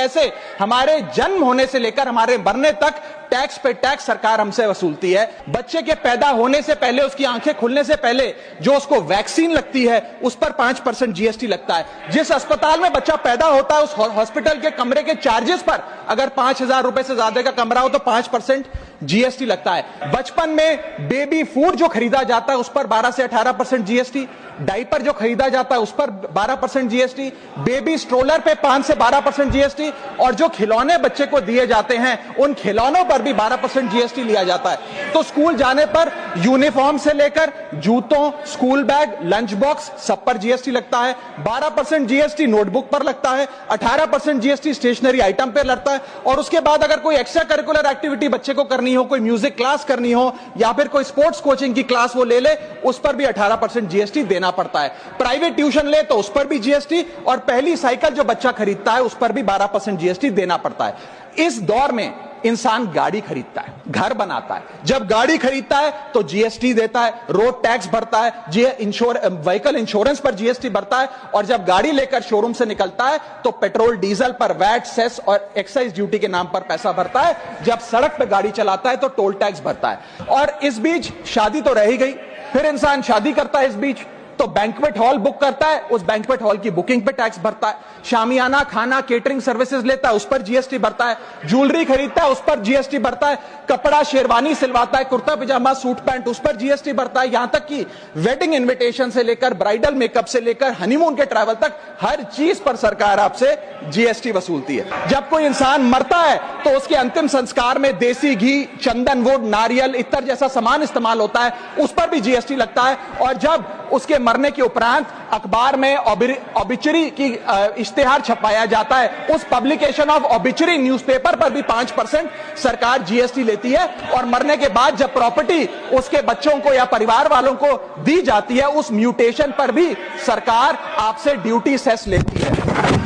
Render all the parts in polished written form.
पैसे हमारे जन्म होने से लेकर हमारे मरने तक टैक्स पे टैक्स सरकार हमसे वसूलती है। बच्चे के पैदा होने से पहले, उसकी आंखें खुलने से पहले जो उसको वैक्सीन लगती है उस पर 5% जीएसटी लगता है। जिस अस्पताल में बच्चा पैदा होता है उस हॉस्पिटल के कमरे के चार्जेस पर अगर 5,000 रुपए से ज्यादा का कमरा हो तो 5% जीएसटी लगता है। बचपन में बेबी फूड जो खरीदा जाता है उस पर 12 से 18% जीएसटी, डायपर जो खरीदा जाता है उस पर 12% जीएसटी, बेबी स्ट्रोलर पे 5 से 12% जीएसटी, और जो खिलौने बच्चे को दिए जाते हैं उन खिलौनों पर भी 12% जीएसटी लिया जाता है। तो स्कूल जाने पर यूनिफॉर्म से लेकर जूतों, स्कूल बैग, लंच बॉक्स सब पर जीएसटी लगता है। 12% जीएसटी नोटबुक पर लगता है, 18% जीएसटी स्टेशनरी आइटम पर लगता है। और उसके बाद अगर कोई एक्स्ट्रा करिकुलर एक्टिविटी बच्चे को करनी हो, कोई म्यूजिक क्लास करनी हो या फिर कोई स्पोर्ट्स कोचिंग की क्लास वो ले ले, उस पर भी 18% जीएसटी देना पड़ता है। प्राइवेट ट्यूशन ले तो उस पर भी जीएसटी, और पहली साइकिल जो बच्चा खरीदता है उस पर भी 12% जीएसटी देना पड़ता है। इस दौर में इंसान गाड़ी खरीदता है, घर बनाता है। जब गाड़ी खरीदता है तो जीएसटी देता है, रोड टैक्स भरता है, व्हीकल इंश्योरेंस पर जीएसटी भरता है, और जब गाड़ी लेकर शोरूम से निकलता है तो पेट्रोल डीजल पर वैट, सेस और एक्साइज ड्यूटी के नाम पर पैसा भरता है। जब सड़क पर गाड़ी चलाता है तो टोल टैक्स भरता है। और इस बीच शादी तो रह ही गई, फिर इंसान शादी करता है, इस बीच तो बैंक्वेट हॉल बुक करता है, उस बैंक्वेट हॉल की बुकिंग पे टैक्स भरता है। शामियाना, खाना, केटरिंग सर्विसेज लेता है, उस पर जीएसटी भरता है। ज्वेलरी खरीदता है, उस पर जीएसटी भरता है। कपड़ा, शेरवानी सिलवाता है, कुर्ता पजामा, सूट पैंट, उस पर जीएसटी भरता है। यहां तक कि वेडिंग इन्विटेशन से लेकर ब्राइडल मेकअप से लेकर हनीमून के ट्रैवल तक हर चीज पर सरकार आपसे जीएसटी वसूलती है। जब कोई इंसान मरता है तो उसके अंतिम संस्कार में देसी घी, चंदनवुड, नारियल, इत्तर जैसा सामान इस्तेमाल होता है, उस पर भी जीएसटी लगता है। और जब उसके मरने के उपरांत अखबार में ऑबिचरी की इश्तेहार छपाया जाता है, उस पब्लिकेशन ऑफ ऑबिचरी न्यूज़पेपर पर भी 5% सरकार जीएसटी लेती है। और मरने के बाद जब प्रॉपर्टी उसके बच्चों को या परिवार वालों को दी जाती है, उस म्यूटेशन पर भी सरकार आपसे ड्यूटी सेस लेती है।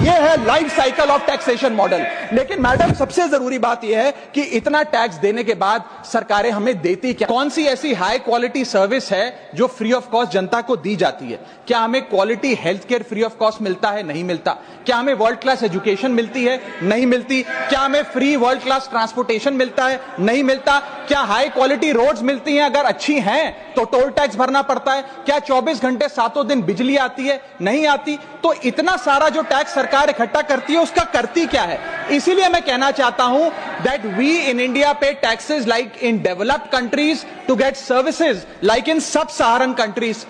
यह है life cycle of taxation model. लेकिन मैडम, सबसे जरूरी बात यह है कि इतना टैक्स देने के बाद सरकारें हमें देती क्या? कौन सी ऐसी हाई क्वालिटी सर्विस है जो फ्री ऑफ कॉस्ट जनता को दी जाती है? क्या हमें quality health care free of cost मिलता है? नहीं मिलता। क्या हमें वर्ल्ड क्लास एजुकेशन मिलती है? नहीं मिलती। क्या हमें फ्री वर्ल्ड क्लास ट्रांसपोर्टेशन मिलता है? नहीं मिलता। क्या हाई क्वालिटी रोड्स मिलती हैं? अगर अच्छी हैं तो टोल टैक्स भरना पड़ता है। क्या 24 घंटे 7 दिन बिजली आती है? नहीं आती। तो इतना सारा जो टैक्स सरकार इकट्ठा करती है उसका करती क्या है? इसीलिए मैं कहना चाहता हूं that we in India pay taxes like in developed countries to get services like in sub Saharan countries.